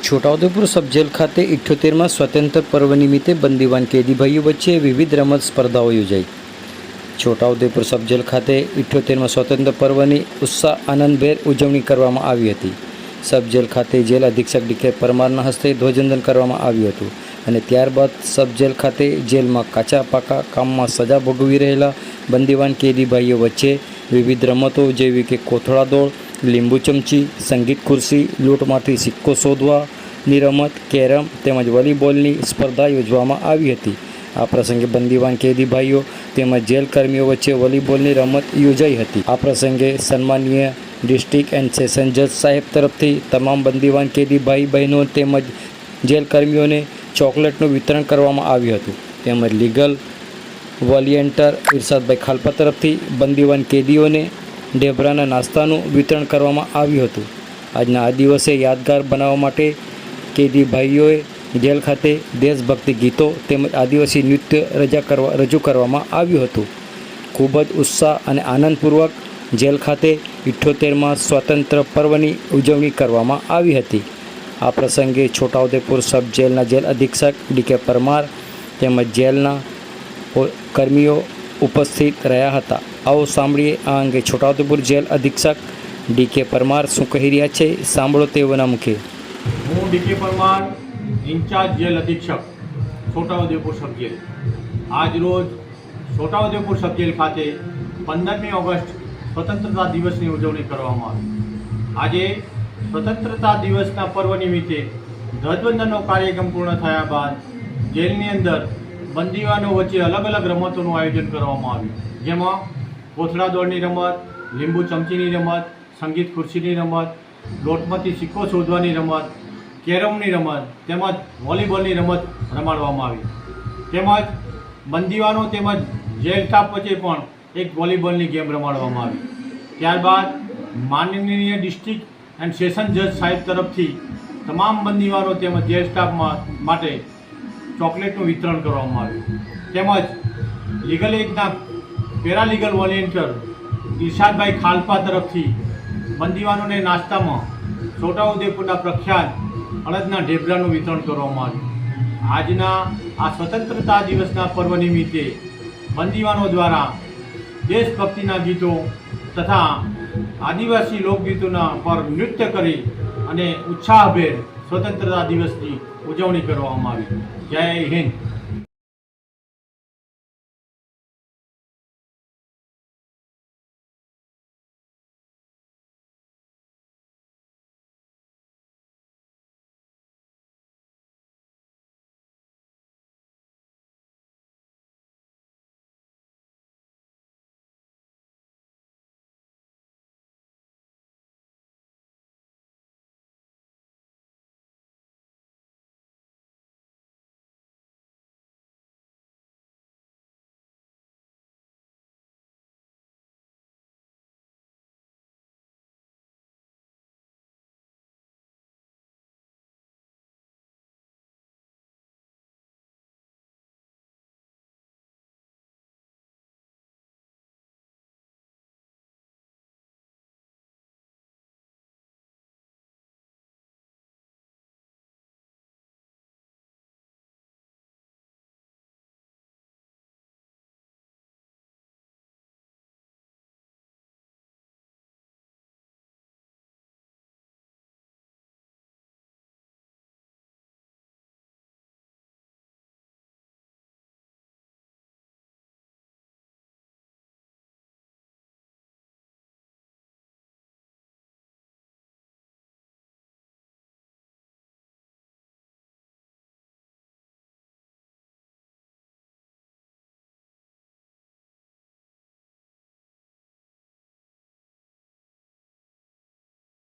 છોટાઉદેપુર સબ jail ખાતે 78માં સ્વતંત્ર પર્વ નિમિત્તે બંદીવાન કેદી ભાઈઓ વચ્ચે વિવિધ રમત સ્પર્ધાઓ યોજાઈ। છોટાઉદેપુર સબ જેલ ખાતે 78માં સ્વતંત્ર પર્વની ઉત્સાહ આનંદભેર ઉજવણી કરવામાં આવી હતી। સબ જેલ ખાતે જેલ અધિક્ષક ડી.કે. પરમારના હસ્તે ધ્વજવંદન કરવામાં આવ્યું હતું અને ત્યારબાદ સબ જેલ ખાતે જેલમાં કાચા પાકા કામમાં સજા ભોગવી રહેલા બંદીવાન કેદી ભાઈઓ વચ્ચે વિવિધ રમતો જેવી કે કોથળા દોડ, લીંબુ ચમચી, સંગીત ખુરશી, લૂંટમાંથી સિક્કો શોધવાની રમત, કેરમ તેમજ વોલીબોલની સ્પર્ધા યોજવામાં આવી હતી। આ પ્રસંગે બંદીવાન કેદી ભાઈઓ તેમજ જેલ કર્મીઓ વચ્ચે વોલીબોલની રમત યોજાઈ હતી। આ પ્રસંગે સન્માનીય ડિસ્ટ્રિક્ટ એન્ડ સેશન જજ સાહેબ તરફથી તમામ બંદીવાન કેદી ભાઈ બહેનો તેમજ જેલ કર્મીઓને ચોકલેટનું વિતરણ કરવામાં આવ્યું હતું। તેમજ લીગલ વોલિયન્ટર ઇરશાદભાઈ ખાલપા તરફથી બંદીવાન કેદીઓને ઢેબરાના નાસ્તાનું વિતરણ કરવામાં આવ્યું હતું। આજના આ દિવસે યાદગાર બનાવવા માટે કેદી ભાઈઓએ જેલ ખાતે દેશભક્તિ ગીતો તેમજ આદિવાસી નૃત્ય રજૂ કરવામાં આવ્યું હતું। ખૂબ જ ઉત્સાહ અને આનંદપૂર્વક જેલ ખાતે 78માં સ્વાતંત્ર્ય પર્વની ઉજવણી કરવામાં આવી હતી। આ પ્રસંગે છોટાઉદેપુર સબ જેલના જેલ અધિક્ષક ડી.કે. પરમાર તેમજ જેલના કર્મીઓ ઉપસ્થિત રહ્યા હતા। आओ सांभळीए आ अंगे छोटाउदेपुर जेल अधीक्षक डी.के. परमार शू कही रह्या छे, सांभळो तेओना मुखे। हूँ डी.के. परमार इंचार्ज जेल अधीक्षक छोटाउदेपुर सब जेल आज रोज छोटाउदेपुर सब जेल खाते 15મી ઓગસ્ટ स्वतंत्रता दिवसની ઉજવણી કરવામાં આવી। આજે स्वतंत्रता दिवसના પર્વ નિમિત્તે ધ્વજવંદનનો કાર્યક્રમ પૂર્ણ થયા બાદ જેલની અંદર બંદીવાનો વચ્ચે અલગ અલગ રમતોનું આયોજન કરવામાં આવ્યું, જેમાં કોથળા દોડની રમત, લીંબુ ચમચીની રમત, સંગીત ખુરશીની રમત, લોટમાંથી સિક્કો શોધવાની રમત, કેરમની રમત તેમજ વોલીબોલની રમત રમાડવામાં આવી। તેમજ બંદીવાનો તેમજ જેલ સ્ટાફ વચ્ચે પણ એક વોલીબોલની ગેમ રમાડવામાં આવી। ત્યારબાદ માનનીય ડિસ્ટ્રિક્ટ એન્ડ સેશન જજ સાહેબ તરફથી તમામ બંદીવાનો તેમજ જેલ સ્ટાફ માટે ચોકલેટનું વિતરણ કરવામાં આવ્યું। તેમજ લીગલ એજના પેરાલીગલ વોલિયન્ટર ઇરશાદભાઈ ખાલપા તરફથી બંદીવાનોને નાસ્તામાં છોટાઉદેપુરના પ્રખ્યાત અડદના ઢેબરાનું વિતરણ કરવામાં આવ્યું। આજના આ સ્વતંત્રતા દિવસના પર્વ નિમિત્તે બંદીવાનો દ્વારા દેશભક્તિના ગીતો તથા આદિવાસી લોકગીતોના પર નૃત્ય કરી અને ઉત્સાહભેર સ્વતંત્રતા દિવસની ઉજવણી કરવામાં આવી। જય હિન્દ।